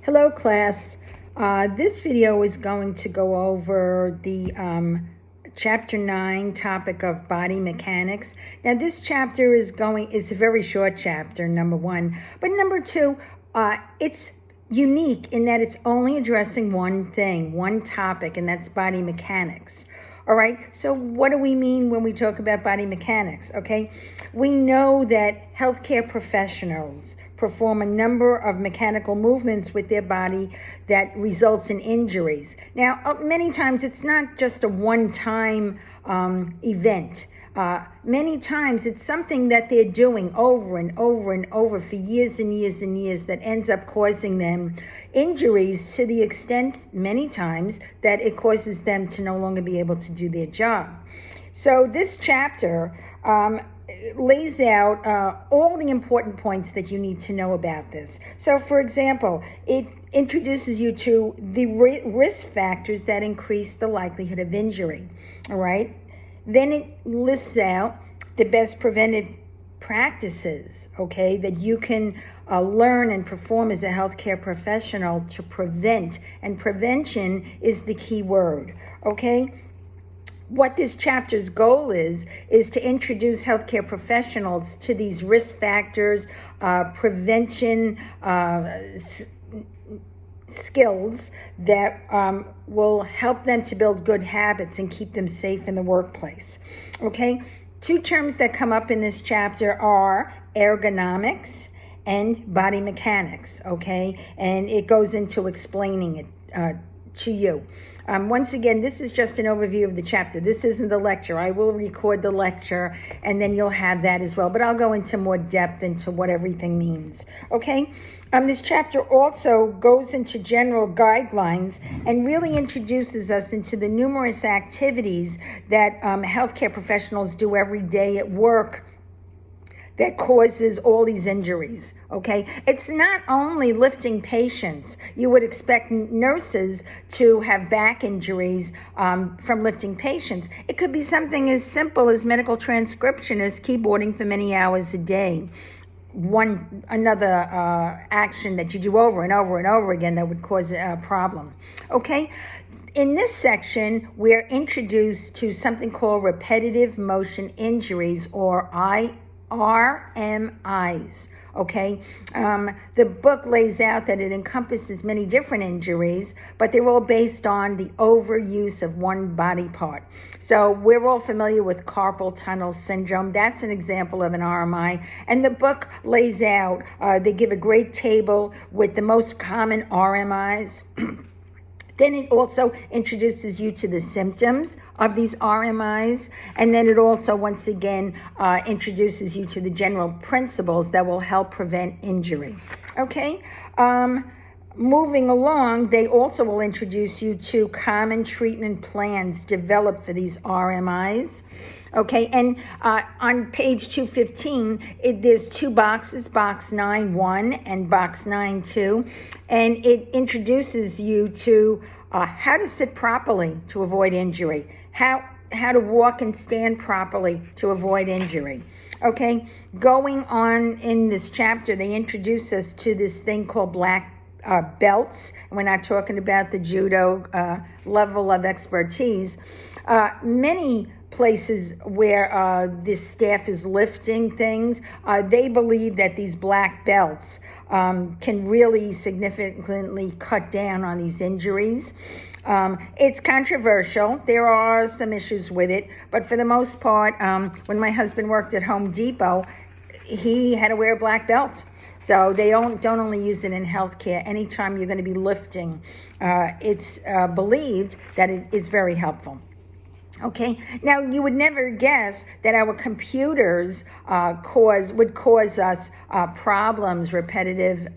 Hello class. This video is going to go over the chapter 9 topic of body mechanics. Now this chapter is a very short chapter, number 1, but number 2, it's unique in that it's only addressing one thing, one topic, and that's body mechanics. All right, so what do we mean when we talk about body mechanics? Okay, we know that healthcare professionals perform a number of mechanical movements with their body that results in injuries. Now, many times it's not just a one-time event. Many times it's something that they're doing over and over and over for years and years and years that ends up causing them injuries to the extent, many times, that it causes them to no longer be able to do their job. So this chapter lays out all the important points that you need to know about this. So, for example, it introduces you to the risk factors that increase the likelihood of injury, all right? Then it lists out the best preventive practices, okay, that you can learn and perform as a healthcare professional to prevent, and prevention is the key word, okay? What this chapter's goal is to introduce healthcare professionals to these risk factors, prevention skills that will help them to build good habits and keep them safe in the workplace. Okay, 2 terms that come up in this chapter are ergonomics and body mechanics, okay? And it goes into explaining it to you. Once again, this is just an overview of the chapter. This isn't the lecture. I will record the lecture and then you'll have that as well, but I'll go into more depth into what everything means, okay? This chapter also goes into general guidelines and really introduces us into the numerous activities that healthcare professionals do every day at work that causes all these injuries, okay? It's not only lifting patients. You would expect nurses to have back injuries from lifting patients. It could be something as simple as medical transcriptionists keyboarding for many hours a day. Another action that you do over and over and over again that would cause a problem, okay? In this section, we're introduced to something called repetitive motion injuries, or RMIs, okay? The book lays out that it encompasses many different injuries, but they're all based on the overuse of one body part. So we're all familiar with carpal tunnel syndrome. That's an example of an RMI. And the book lays out, they give a great table with the most common RMIs. Then it also introduces you to the symptoms of these RMIs. And then it also, once again, introduces you to the general principles that will help prevent injury. Okay? Moving along, they also will introduce you to common treatment plans developed for these RMIs. Okay, and on page 215, there's 2 boxes, box 9.1 and box 9.2, and it introduces you to how to sit properly to avoid injury, how to walk and stand properly to avoid injury. Okay, going on in this chapter, they introduce us to this thing called black belts. We're not talking about the judo level of expertise. Many places where this staff is lifting things, they believe that these black belts can really significantly cut down on these injuries. It's controversial. There are some issues with it, but for the most part, when my husband worked at Home Depot, he had to wear a black belt. So they don't only use it in healthcare. Anytime you're going to be lifting, it's believed that it is very helpful. Okay, now you would never guess that our computers would cause us problems, repetitive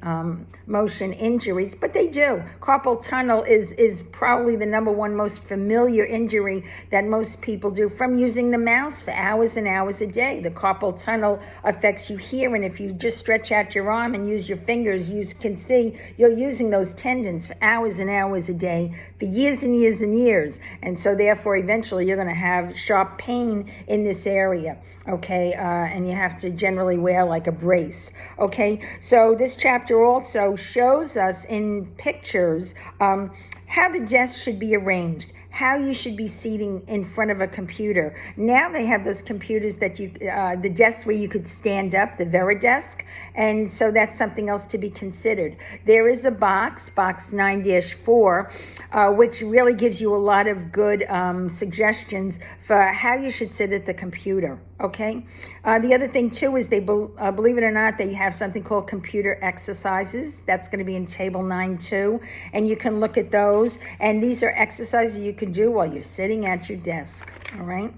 motion injuries, but they do. Carpal tunnel is probably the number 1 most familiar injury that most people do from using the mouse for hours and hours a day. The carpal tunnel affects you here, and if you just stretch out your arm and use your fingers, you can see you're using those tendons for hours and hours a day for years and years and years, and so therefore eventually you're going to have sharp pain in this area, okay? And you have to generally wear like a brace, okay? So this chapter also shows us in pictures how the desk should be arranged, how you should be seating in front of a computer. Now they have those computers that the desks where you could stand up, the VeriDesk, and so that's something else to be considered. There is a box 9-4, which really gives you a lot of good suggestions for how you should sit at the computer, okay? The other thing too is they, believe it or not, they have something called computer exercises. That's going to be in table 9-2, and you can look at those, and these are exercises you can do while you're sitting at your desk, all right?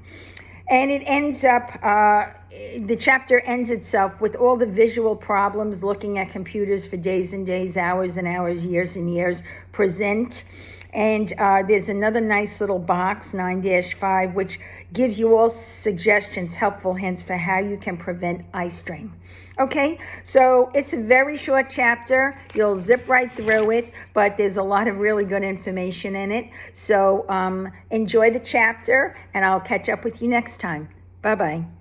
And it ends up, the chapter ends itself with all the visual problems looking at computers for days and days, hours and hours, years and years present. And there's another nice little box, 9-5, which gives you all suggestions, helpful hints for how you can prevent eye strain. Okay, so it's a very short chapter. You'll zip right through it, but there's a lot of really good information in it. So enjoy the chapter, and I'll catch up with you next time. Bye-bye.